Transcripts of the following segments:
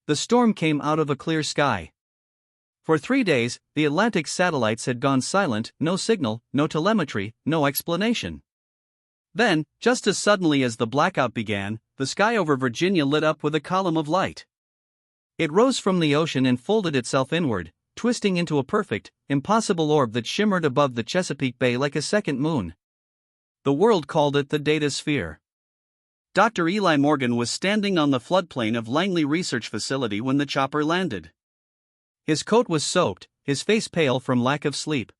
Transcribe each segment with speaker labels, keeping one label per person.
Speaker 1: the storm came out of a clear sky. For 3 days, the Atlantic satellites had gone silent, no signal, no telemetry, no explanation. Then, just as suddenly as the blackout began, the sky over Virginia lit up with a column of light. It rose from the ocean and folded itself inward, twisting into a perfect, impossible orb that shimmered above the Chesapeake Bay like a second moon. The world called it the Data Sphere. Dr. Eli Morgan was standing on the floodplain of Langley Research Facility when the chopper landed. His coat was soaked, his face pale from lack of sleep.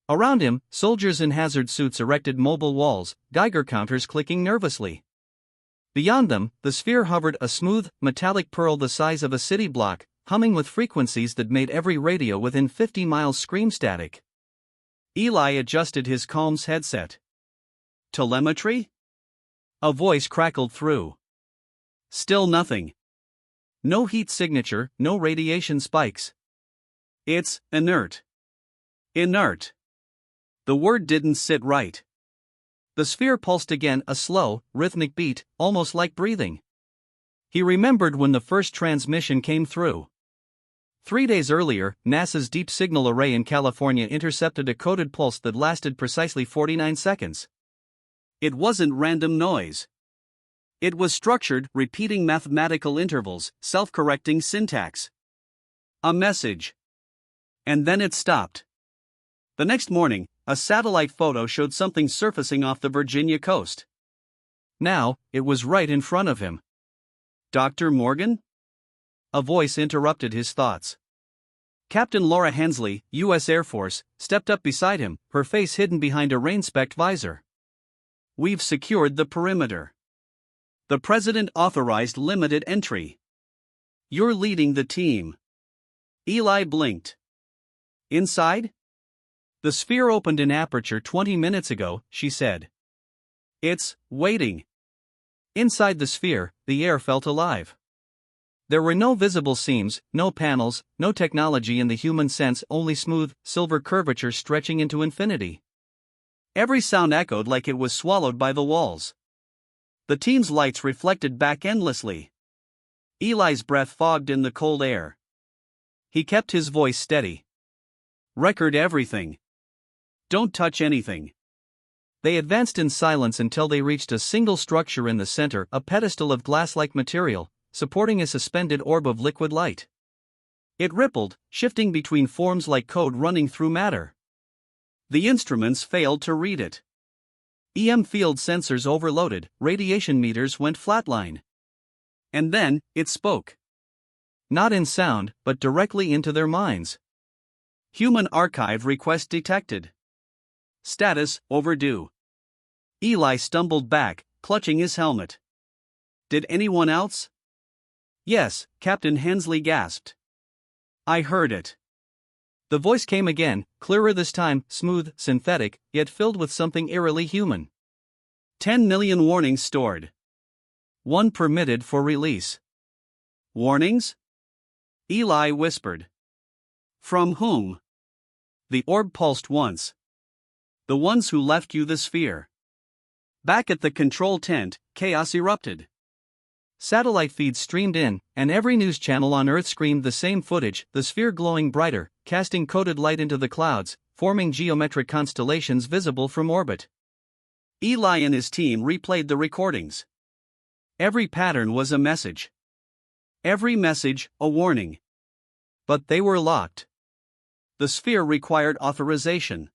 Speaker 1: Around him, soldiers in hazard suits erected mobile walls, Geiger counters clicking nervously. Beyond them, the sphere hovered, a smooth, metallic pearl the size of a city block, humming with frequencies that made every radio within 50 miles scream static. Eli adjusted his comms headset. Telemetry? A voice crackled through. Still nothing. No heat signature, no radiation spikes. It's inert. Inert. The word didn't sit right. The sphere pulsed again, a slow, rhythmic beat, almost like breathing. He remembered when the first transmission came through. 3 days earlier, NASA's Deep Signal Array in California intercepted a coded pulse that lasted precisely 49 seconds. It wasn't random noise. It was structured, repeating mathematical intervals, self-correcting syntax. A message. And then it stopped. The next morning, a satellite photo showed something surfacing off the Virginia coast. Now, it was right in front of him. Dr. Morgan? A voice interrupted his thoughts. Captain Laura Hensley, U.S. Air Force, stepped up beside him, her face hidden behind a rain-specked visor. We've secured the perimeter. The President authorized limited entry. You're leading the team. Eli blinked. Inside? The sphere opened in aperture 20 minutes ago, she said. It's waiting. Inside the sphere, the air felt alive. There were no visible seams, no panels, no technology in the human sense, only smooth, silver curvature stretching into infinity. Every sound echoed like it was swallowed by the walls. The team's lights reflected back endlessly. Eli's breath fogged in the cold air. He kept his voice steady. Record everything. Don't touch anything. They advanced in silence until they reached a single structure in the center, a pedestal of glass-like material, supporting a suspended orb of liquid light. It rippled, shifting between forms like code running through matter. The instruments failed to read it. EM field sensors overloaded, radiation meters went flatline. And then, it spoke. Not in sound, but directly into their minds. Human archive request detected. Status, overdue. Eli stumbled back, clutching his helmet. Did anyone else? Yes, Captain Hensley gasped. I heard it. The voice came again, clearer this time, smooth, synthetic, yet filled with something eerily human. 10 million warnings stored. 1 permitted for release. Warnings? Eli whispered. From whom? The orb pulsed once. The ones who left you the sphere. Back at the control tent, chaos erupted. Satellite feeds streamed in, and every news channel on Earth screamed the same footage, the sphere glowing brighter, casting coded light into the clouds, forming geometric constellations visible from orbit. Eli and his team replayed the recordings. Every pattern was a message. Every message, a warning. But they were locked. The sphere required authorization.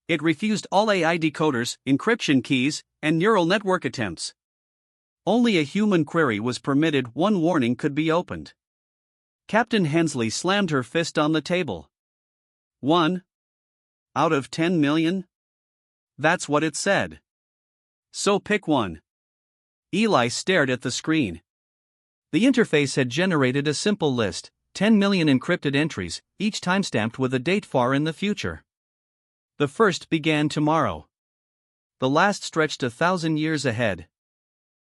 Speaker 1: It refused all AI decoders, encryption keys, and neural network attempts. Only a human query was permitted. 1 warning could be opened. Captain Hensley slammed her fist on the table. 1? Out of 10 million? That's what it said. So pick one. Eli stared at the screen. The interface had generated a simple list, 10 million encrypted entries, each timestamped with a date far in the future. The first began tomorrow. The last stretched 1,000 years ahead.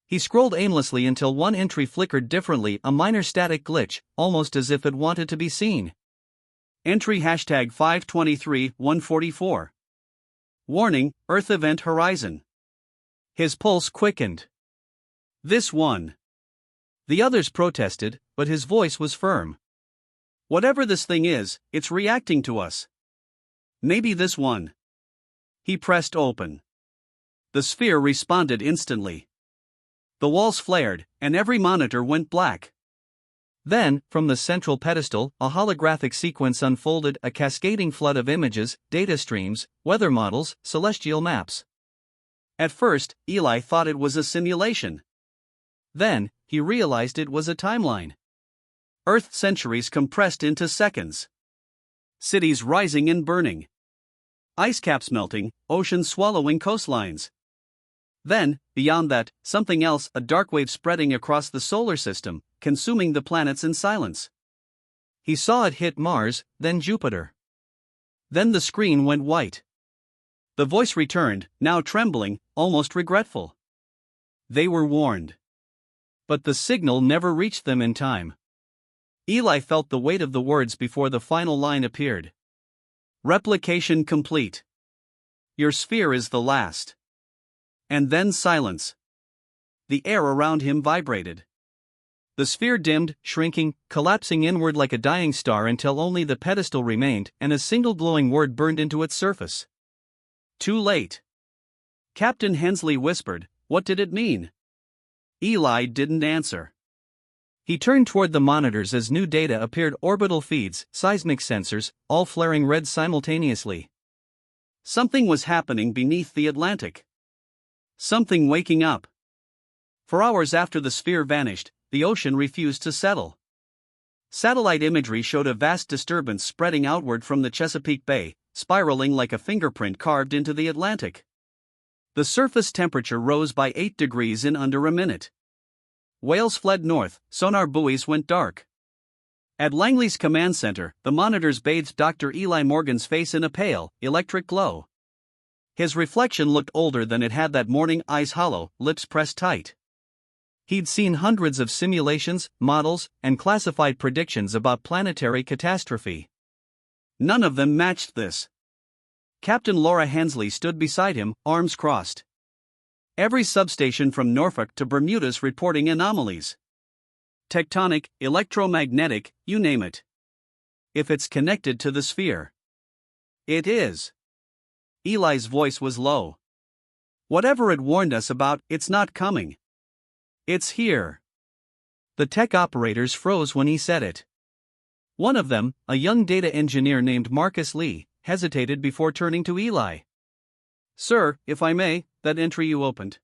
Speaker 1: He scrolled aimlessly until one entry flickered differently, a minor static glitch, almost as if it wanted to be seen. Entry hashtag 523-144. Warning, Earth Event Horizon. His pulse quickened. This one. The others protested, but his voice was firm. Whatever this thing is, it's reacting to us. Maybe this one. He pressed open. The sphere responded instantly. The walls flared, and every monitor went black. Then, from the central pedestal, a holographic sequence unfolded, a cascading flood of images, data streams, weather models, celestial maps. At first, Eli thought it was a simulation. Then, he realized it was a timeline. Earth centuries compressed into seconds. Cities rising and burning. Ice caps melting, oceans swallowing coastlines. Then, beyond that, something else, a dark wave spreading across the solar system, consuming the planets in silence. He saw it hit Mars, then Jupiter. Then the screen went white. The voice returned, now trembling, almost regretful. They were warned. But the signal never reached them in time. Eli felt the weight of the words before the final line appeared. Replication complete. Your sphere is the last. And then silence. The air around him vibrated. The sphere dimmed, shrinking, collapsing inward like a dying star until only the pedestal remained and a single glowing word burned into its surface. Too late. Captain Hensley whispered, "What did it mean?" Eli didn't answer. He turned toward the monitors as new data appeared, orbital feeds, seismic sensors, all flaring red simultaneously. Something was happening beneath the Atlantic. Something waking up. For hours after the sphere vanished, the ocean refused to settle. Satellite imagery showed a vast disturbance spreading outward from the Chesapeake Bay, spiraling like a fingerprint carved into the Atlantic. The surface temperature rose by 8 degrees in under a minute. Whales fled north, sonar buoys went dark. At Langley's command center, the monitors bathed Dr. Eli Morgan's face in a pale, electric glow. His reflection looked older than it had that morning, eyes hollow, lips pressed tight. He'd seen hundreds of simulations, models, and classified predictions about planetary catastrophe. None of them matched this. Captain Laura Hensley stood beside him, arms crossed. Every substation from Norfolk to Bermuda's reporting anomalies. Tectonic, electromagnetic, you name it. If it's connected to the sphere. It is. Eli's voice was low. Whatever it warned us about, it's not coming. It's here. The tech operators froze when he said it. One of them, a young data engineer named Marcus Lee, hesitated before turning to Eli. "Sir, if I may, that entry you opened.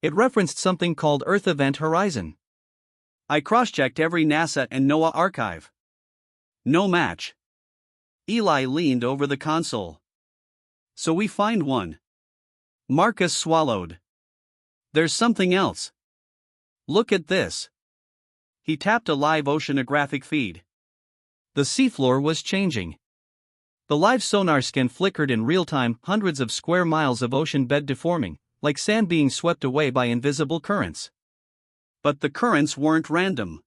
Speaker 1: It referenced something called Earth Event Horizon. I cross-checked every NASA and NOAA archive. No match." Eli leaned over the console. "So we find one." Marcus swallowed. "There's something else. Look at this." He tapped a live oceanographic feed. The seafloor was changing. The live sonar scan flickered in real time, hundreds of square miles of ocean bed deforming, like sand being swept away by invisible currents. But the currents weren't random.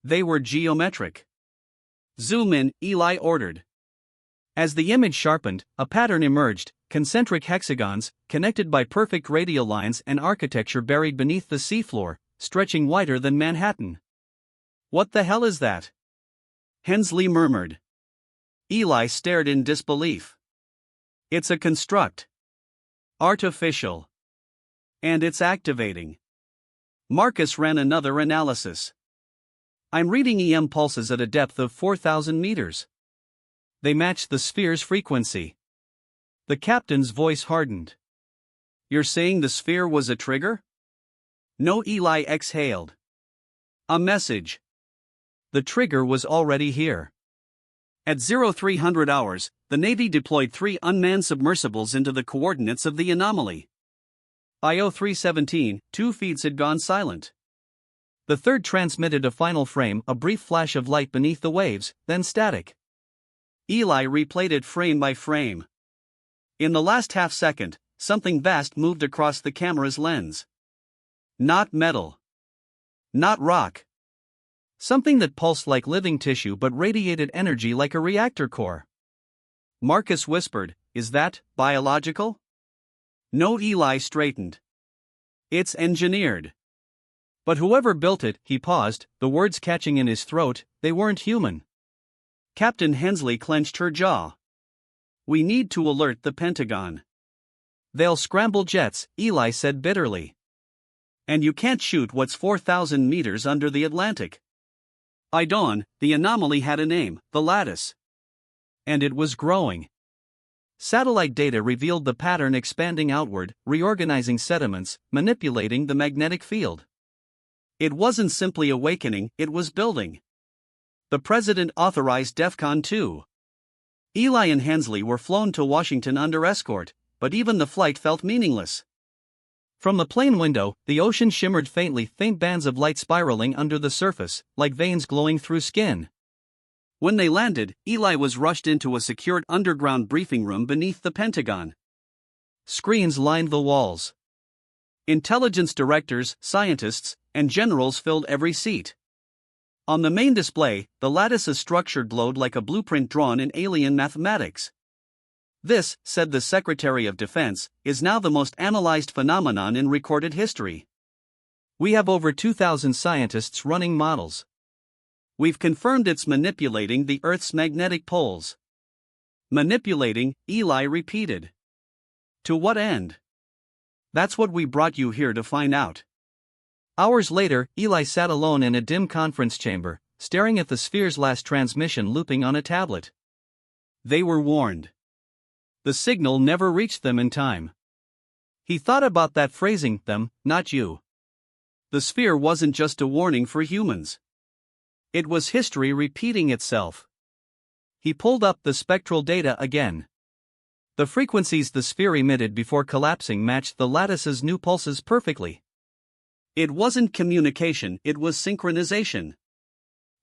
Speaker 1: They were geometric. "Zoom in," Eli ordered. As the image sharpened, a pattern emerged, concentric hexagons, connected by perfect radial lines and architecture buried beneath the seafloor, stretching wider than Manhattan. "What the hell is that?" Hensley murmured. Eli stared in disbelief. "It's a construct. Artificial. And it's activating." Marcus ran another analysis. "I'm reading EM pulses at a depth of 4,000 meters. They match the sphere's frequency." The captain's voice hardened. "You're saying the sphere was a trigger?" "No," Eli exhaled. "A message. The trigger was already here." At 0300 hours, the Navy deployed 3 unmanned submersibles into the coordinates of the anomaly. By 0317, 2 feeds had gone silent. The third transmitted a final frame, a brief flash of light beneath the waves, then static. Eli replayed it frame by frame. In the last half second, something vast moved across the camera's lens. Not metal. Not rock. Something that pulsed like living tissue but radiated energy like a reactor core. Marcus whispered, "Is that biological?" No, Eli straightened. "It's engineered. But whoever built it, he paused, the words catching in his throat, they weren't human. Captain Hensley clenched her jaw. We need to alert the Pentagon. They'll scramble jets, Eli said bitterly. And you can't shoot what's 4,000 meters under the Atlantic. By dawn, the anomaly had a name, the lattice. And it was growing. Satellite data revealed the pattern expanding outward, reorganizing sediments, manipulating the magnetic field. It wasn't simply awakening, it was building. The president authorized DEFCON 2. Eli and Hensley were flown to Washington under escort, but even the flight felt meaningless. From the plane window, the ocean shimmered faintly, faint bands of light spiraling under the surface, like veins glowing through skin. When they landed, Eli was rushed into a secured underground briefing room beneath the Pentagon. Screens lined the walls. Intelligence directors, scientists, and generals filled every seat. On the main display, the lattice's structure glowed like a blueprint drawn in alien mathematics. This, said the Secretary of Defense, is now the most analyzed phenomenon in recorded history. We have over 2,000 scientists running models. We've confirmed it's manipulating the Earth's magnetic poles. Manipulating, Eli repeated. To what end? That's what we brought you here to find out. Hours later, Eli sat alone in a dim conference chamber, staring at the sphere's last transmission looping on a tablet. They were warned. The signal never reached them in time. He thought about that phrasing, them, not you. The sphere wasn't just a warning for humans. It was history repeating itself. He pulled up the spectral data again. The frequencies the sphere emitted before collapsing matched the lattice's new pulses perfectly. It wasn't communication, it was synchronization.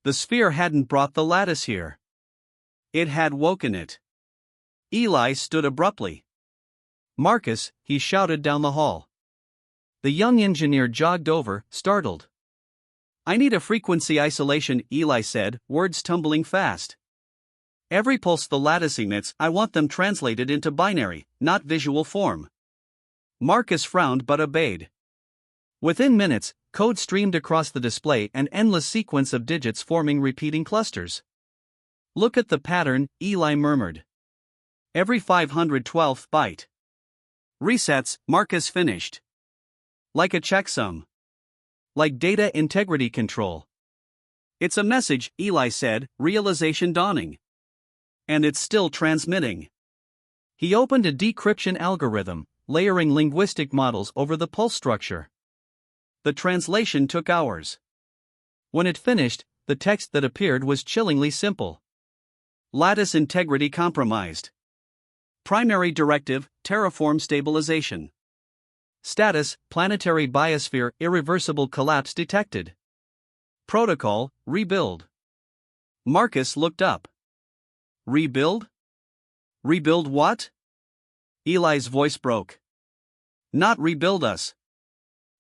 Speaker 1: The sphere hadn't brought the lattice here. It had woken it. Eli stood abruptly. Marcus, he shouted down the hall. The young engineer jogged over, startled. I need a frequency isolation, Eli said, words tumbling fast. Every pulse the lattice emits, I want them translated into binary, not visual form. Marcus frowned but obeyed. Within minutes, code streamed across the display, an endless sequence of digits forming repeating clusters. Look at the pattern, Eli murmured. Every 512th byte. Resets, Marcus finished. Like a checksum. Like data integrity control. It's a message, Eli said, realization dawning. And it's still transmitting. He opened a decryption algorithm, layering linguistic models over the pulse structure. The translation took hours. When it finished, the text that appeared was chillingly simple. Lattice integrity compromised. Primary directive, terraform stabilization. Status, planetary biosphere, irreversible collapse detected. Protocol, rebuild. Marcus looked up. Rebuild? Rebuild what? Eli's voice broke. Not rebuild us.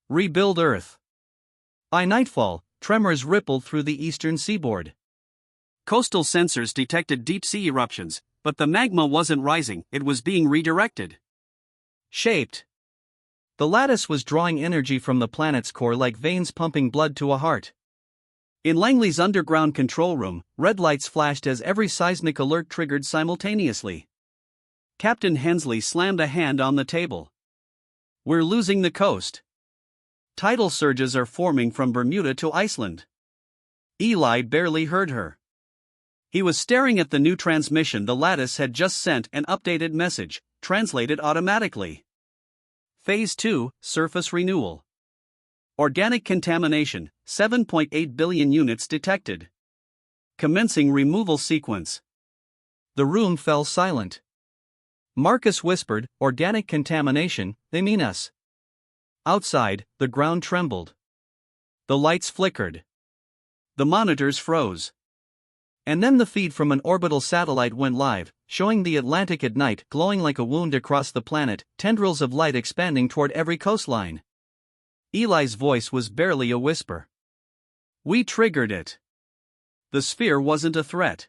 Speaker 1: Rebuild Earth. By nightfall, tremors rippled through the eastern seaboard. Coastal sensors detected deep-sea eruptions, but the magma wasn't rising, it was being redirected. Shaped. The lattice was drawing energy from the planet's core like veins pumping blood to a heart. In Langley's underground control room, red lights flashed as every seismic alert triggered simultaneously. Captain Hensley slammed a hand on the table. We're losing the coast. Tidal surges are forming from Bermuda to Iceland. Eli barely heard her. He was staring at the new transmission the lattice had just sent, an updated message, translated automatically. Phase 2, Surface Renewal. Organic contamination, 7.8 billion units detected. Commencing removal sequence. The room fell silent. Marcus whispered, organic contamination, they mean us. Outside, the ground trembled. The lights flickered. The monitors froze. And then the feed from an orbital satellite went live, showing the Atlantic at night glowing like a wound across the planet, tendrils of light expanding toward every coastline. Eli's voice was barely a whisper. We triggered it. The sphere wasn't a threat.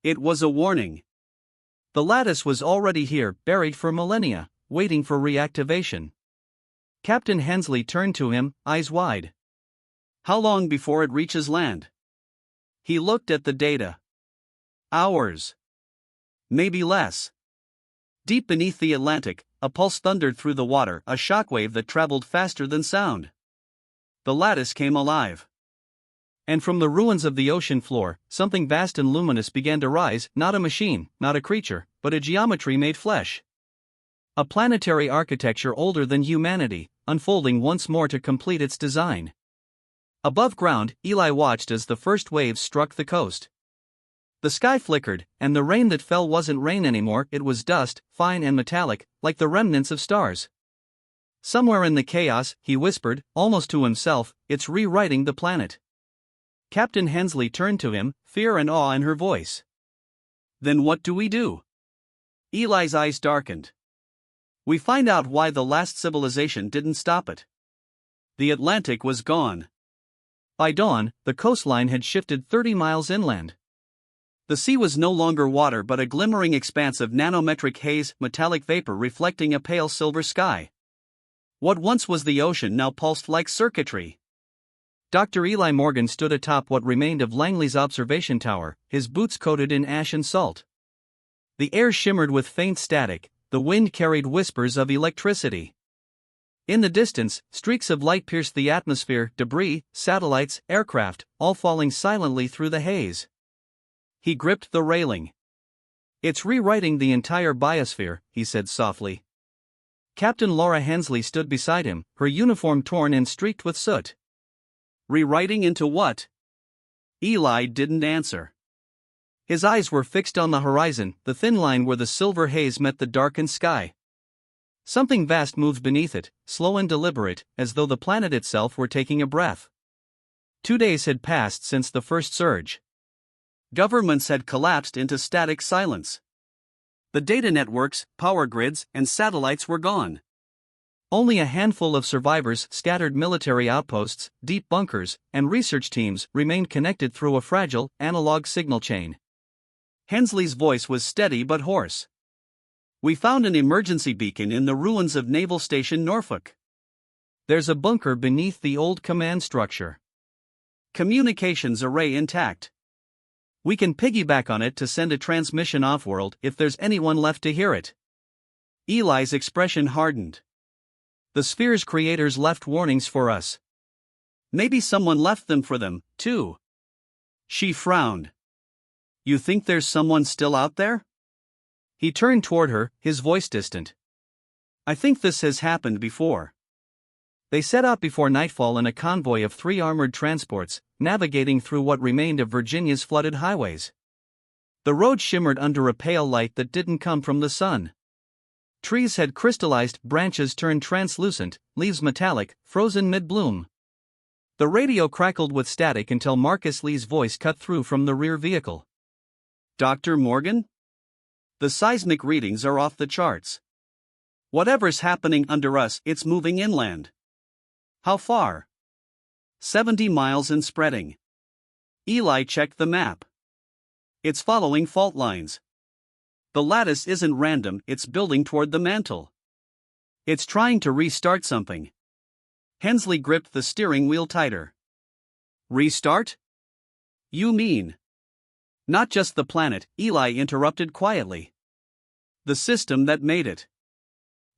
Speaker 1: It was a warning. The lattice was already here, buried for millennia, waiting for reactivation. Captain Hensley turned to him, eyes wide. How long before it reaches land? He looked at the data. Hours. Maybe less. Deep beneath the Atlantic, a pulse thundered through the water, a shockwave that traveled faster than sound. The lattice came alive. And from the ruins of the ocean floor, something vast and luminous began to rise, not a machine, not a creature, but a geometry made flesh. A planetary architecture older than humanity, unfolding once more to complete its design. Above ground, Eli watched as the first waves struck the coast. The sky flickered, and the rain that fell wasn't rain anymore, it was dust, fine and metallic, like the remnants of stars. Somewhere in the chaos, he whispered, almost to himself, it's rewriting the planet. Captain Hensley turned to him, fear and awe in her voice. Then what do we do? Eli's eyes darkened. We find out why the last civilization didn't stop it. The Atlantic was gone. By dawn, the coastline had shifted 30 miles inland. The sea was no longer water but a glimmering expanse of nanometric haze, metallic vapor reflecting a pale silver sky. What once was the ocean now pulsed like circuitry. Dr. Eli Morgan stood atop what remained of Langley's observation tower, his boots coated in ash and salt. The air shimmered with faint static, the wind carried whispers of electricity. In the distance, streaks of light pierced the atmosphere, debris, satellites, aircraft, all falling silently through the haze. He gripped the railing. It's rewriting the entire biosphere, he said softly. Captain Laura Hensley stood beside him, her uniform torn and streaked with soot. Rewriting into what? Eli didn't answer. His eyes were fixed on the horizon, the thin line where the silver haze met the darkened sky. Something vast moved beneath it, slow and deliberate, as though the planet itself were taking a breath. 2 days had passed since the first surge. Governments had collapsed into static silence. The data networks, power grids, and satellites were gone. Only a handful of survivors, scattered military outposts, deep bunkers, and research teams remained connected through a fragile, analog signal chain. Hensley's voice was steady but hoarse. We found an emergency beacon in the ruins of Naval Station Norfolk. There's a bunker beneath the old command structure. Communications array intact. We can piggyback on it to send a transmission off-world if there's anyone left to hear it. Eli's expression hardened. The sphere's creators left warnings for us. Maybe someone left them for them, too. She frowned. You think there's someone still out there? He turned toward her, his voice distant. I think this has happened before. They set out before nightfall in a convoy of 3 armored transports, navigating through what remained of Virginia's flooded highways. The road shimmered under a pale light that didn't come from the sun. Trees had crystallized, branches turned translucent, leaves metallic, frozen mid-bloom. The radio crackled with static until Marcus Lee's voice cut through from the rear vehicle. Dr. Morgan? The seismic readings are off the charts. Whatever's happening under us, it's moving inland. How far? 70 miles and spreading. Eli checked the map. It's following fault lines. The lattice isn't random, it's building toward the mantle. It's trying to restart something. Hensley gripped the steering wheel tighter. Restart? You mean? Not just the planet, Eli interrupted quietly. The system that made it.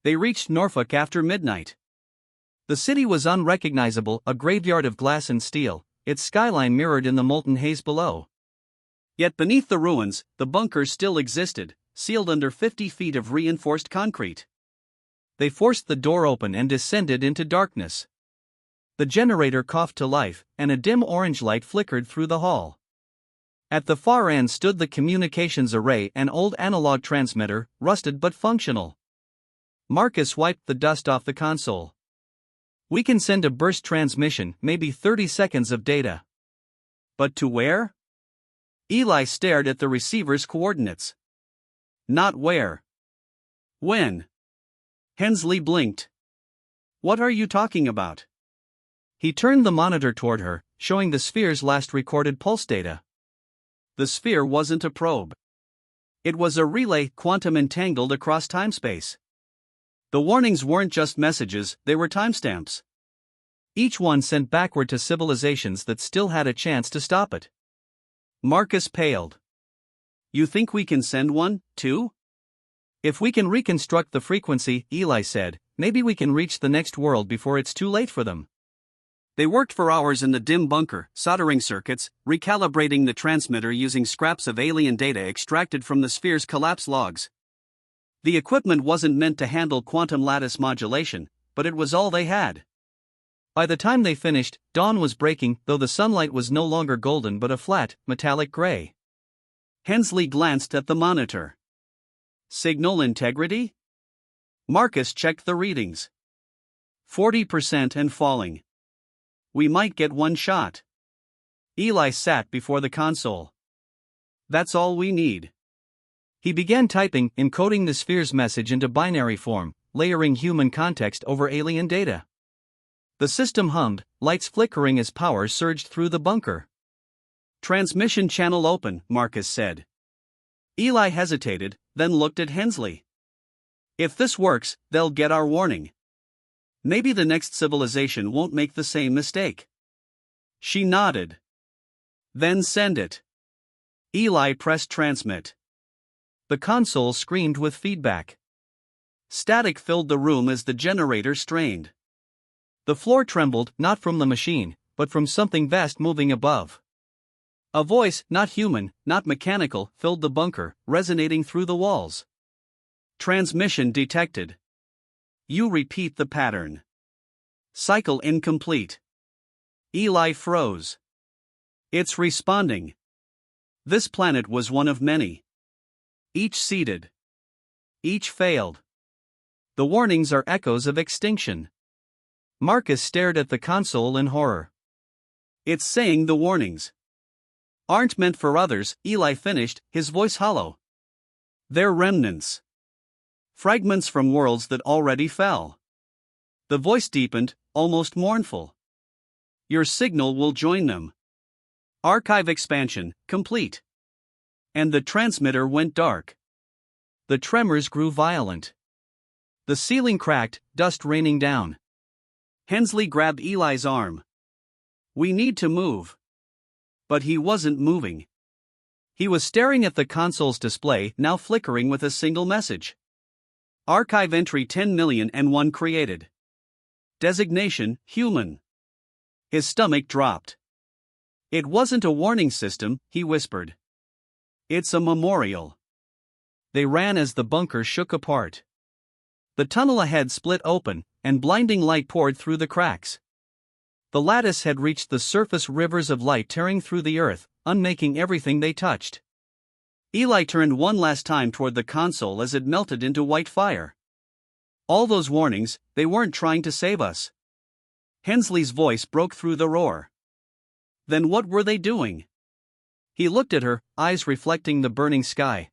Speaker 1: They reached Norfolk after midnight. The city was unrecognizable, a graveyard of glass and steel, its skyline mirrored in the molten haze below. Yet beneath the ruins, the bunkers still existed, sealed under 50 feet of reinforced concrete. They forced the door open and descended into darkness. The generator coughed to life, and a dim orange light flickered through the hall. At the far end stood the communications array, an old analog transmitter, rusted but functional. Marcus wiped the dust off the console. We can send a burst transmission, maybe 30 seconds of data. But to where? Eli stared at the receiver's coordinates. Not where. When? Hensley blinked. What are you talking about? He turned the monitor toward her, showing the sphere's last recorded pulse data. The sphere wasn't a probe. It was a relay, quantum entangled across time-space. The warnings weren't just messages, they were timestamps. each one sent backward to civilizations that still had a chance to stop it. Marcus paled. You think we can send one, too? If we can reconstruct the frequency, Eli said, maybe we can reach the next world before it's too late for them. They worked for hours in the dim bunker, soldering circuits, recalibrating the transmitter using scraps of alien data extracted from the sphere's collapse logs. The equipment wasn't meant to handle quantum lattice modulation, but it was all they had. By the time they finished, dawn was breaking, though the sunlight was no longer golden but a flat, metallic gray. Hensley glanced at the monitor. Signal integrity? Marcus checked the readings. 40% and falling. We might get one shot. Eli sat before the console. That's all we need. He began typing, encoding the sphere's message into binary form, layering human context over alien data. The system hummed, lights flickering as power surged through the bunker. Transmission channel open, Marcus said. Eli hesitated, then looked at Hensley. If this works, they'll get our warning. Maybe the next civilization won't make the same mistake. She nodded. Then send it. Eli pressed transmit. The console screamed with feedback. Static filled the room as the generator strained. The floor trembled, not from the machine, but from something vast moving above. A voice, not human, not mechanical, filled the bunker, resonating through the walls. Transmission detected. You repeat the pattern. Cycle incomplete. Eli froze. It's responding. This planet was one of many. Each seeded. Each failed. The warnings are echoes of extinction. Marcus stared at the console in horror. It's saying the warnings aren't meant for others, Eli finished, his voice hollow. They're remnants. Fragments from worlds that already fell. The voice deepened, almost mournful. Your signal will join them. Archive expansion, complete. And the transmitter went dark. The tremors grew violent. The ceiling cracked, dust raining down. Hensley grabbed Eli's arm. We need to move. But he wasn't moving. He was staring at the console's display, now flickering with a single message. Archive entry 10,000,001 created. Designation, human. His stomach dropped. It wasn't a warning system, he whispered. It's a memorial. They ran as the bunker shook apart. The tunnel ahead split open, and blinding light poured through the cracks. The lattice had reached the surface, rivers of light tearing through the earth, unmaking everything they touched. Eli turned one last time toward the console as it melted into white fire. All those warnings, they weren't trying to save us. Hensley's voice broke through the roar. Then what were they doing? He looked at her, eyes reflecting the burning sky.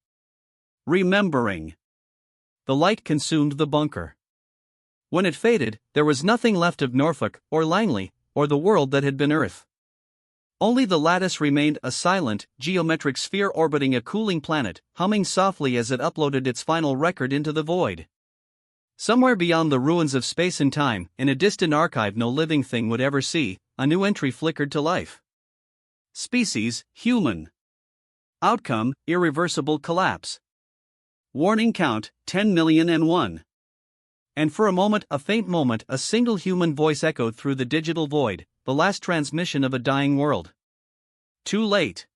Speaker 1: Remembering. The light consumed the bunker. When it faded, there was nothing left of Norfolk, or Langley, or the world that had been Earth. Only the lattice remained, a silent, geometric sphere orbiting a cooling planet, humming softly as it uploaded its final record into the void. Somewhere beyond the ruins of space and time, in a distant archive no living thing would ever see, a new entry flickered to life. Species, human. Outcome, irreversible collapse. Warning count, 10,000,001. And for a moment, a faint moment, a single human voice echoed through the digital void, the last transmission of a dying world. Too late.